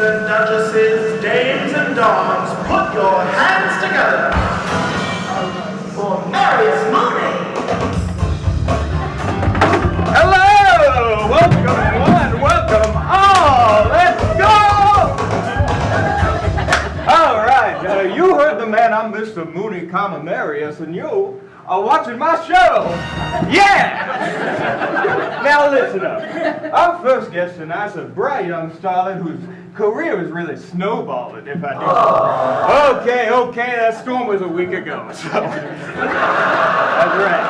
and duchesses, dames and dons, put your hands together for Marius Moony. Hello! Welcome one, welcome all! Let's go! All right, you heard the man. I'm Mr. Moony, Marius, and you are watching my show. Yeah! Now listen up. Our first guest tonight's a bright young starlet whose career is really snowballing, if I do. Okay, that storm was a week ago, so that's right.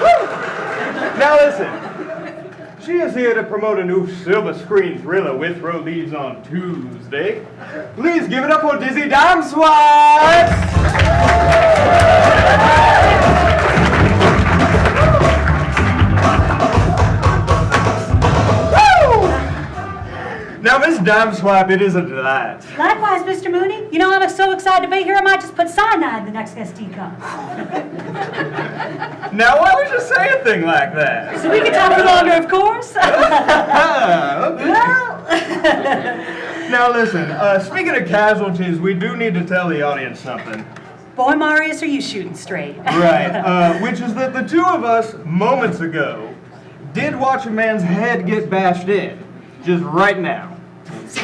Woo! Now listen. She is here to promote a new silver screen thriller Withrow leaves on Tuesday. Please give it up for Dizzy Damswipe! Now, Miss Damswipe, it is a delight. Likewise, Mr. Moony. You know, I'm so excited to be here, I might just put cyanide in the next SD cup. Now, why would you say a thing like that? So we can talk for longer, of course. Now, listen, speaking of casualties, we do need to tell the audience something. Boy, Marius, are you shooting straight? Right, which is that the two of us, moments ago, did watch a man's head get bashed in. Just right now. That's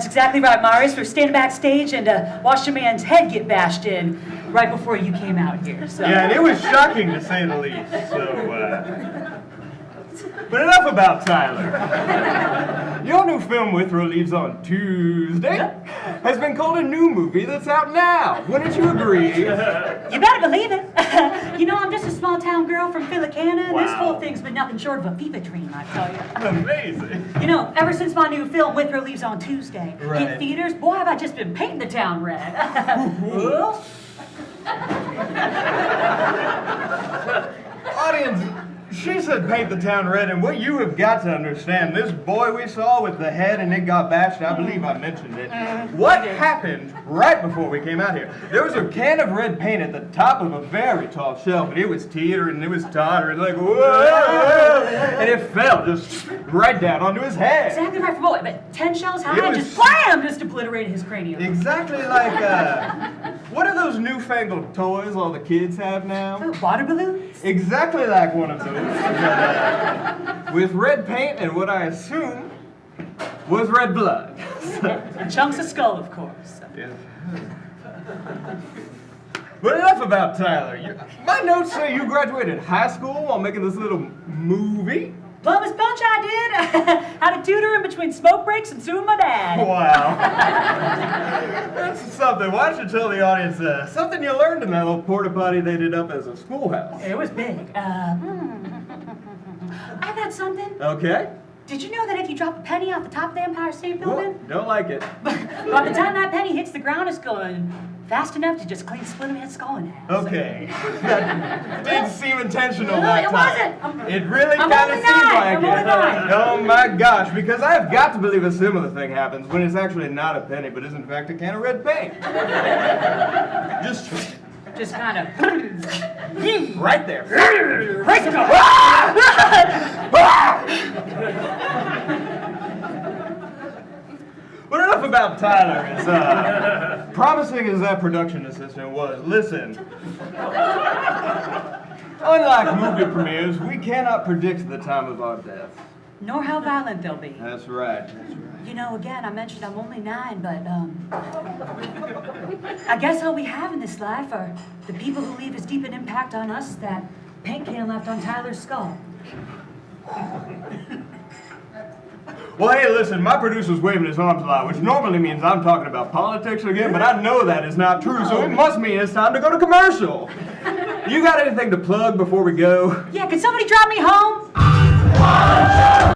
exactly right, Marius. We're standing backstage and watched a man's head get bashed in right before you came out here. So. Yeah, and it was shocking to say the least. So, but enough about Tyler. Your new film, Withrow Leaves on Tuesday, has been called a new movie that's out now. Wouldn't you agree? You better believe it. You know, I'm just a small town girl from Finland. Wow. This whole thing's been nothing short of a fever dream, I tell you. Amazing. You know, ever since my new film, Withrow Leaves on Tuesday, Right. hit theaters, boy, have I just been painting the town red. Audience, she said paint the town red, and what you have got to understand, this boy we saw with the head and it got bashed, I believe I mentioned it. What happened right before we came out here? There was a can of red paint at the top of a very tall shelf, and it was teetering, it was tottering, like, whoa, and it fell just right down onto his head. Exactly right for boy, but 10 shells high It and was- just blam, just obliterated his cranium. Exactly like, what are those newfangled toys all the kids have now? Water balloons? Exactly like one of those. With red paint and what I assume was red blood. And chunks of skull, of course. Yeah. But enough about Tyler. My notes say you graduated high school while making this little movie. Plumber's punch I did. Had a tutor in between smoke breaks and suing my dad. Wow. That's something. Why don't you tell the audience something you learned in that little porta potty they did up as a schoolhouse? It was big. I got something. Okay. Did you know that if you drop a penny off the top of the Empire State Building, Don't like it. by the time that penny hits the ground, it's going fast enough to just clean split his skull in half? Okay. That didn't seem intentional No, that it time. wasn't. It really I'm kind of only seemed nine. like I'm it. only nine. Oh my gosh, because I have got to believe a similar thing happens when it's actually not a penny, but is in fact a can of red paint. Just kind of. Right there. Right go. But enough about Tyler. As promising as that production assistant was, listen. Unlike movie premieres, we cannot predict the time of our death. Nor how violent they'll be. That's right. You know, again, I mentioned I'm only 9, but I guess all we have in this life are the people who leave as deep an impact on us that paint can left on Tyler's skull. Well, hey, listen, my producer's waving his arms a lot, which normally means I'm talking about politics again, but I know that is not true, so it must mean it's time to go to commercial. You got anything to plug before we go? Yeah, could somebody drive me home?